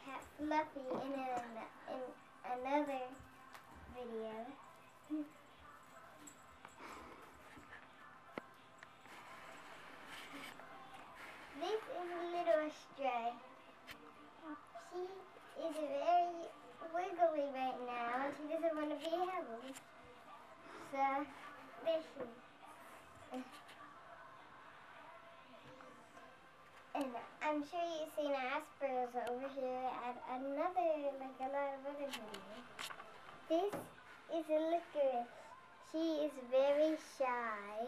cat Fluffy in another video. This is a little stray. She is very wiggly right now and she doesn't want to be held. So, there she is. And I'm sure you've seen Asper's over here at another, like a lot of other videos. This is a licorice. She is very shy.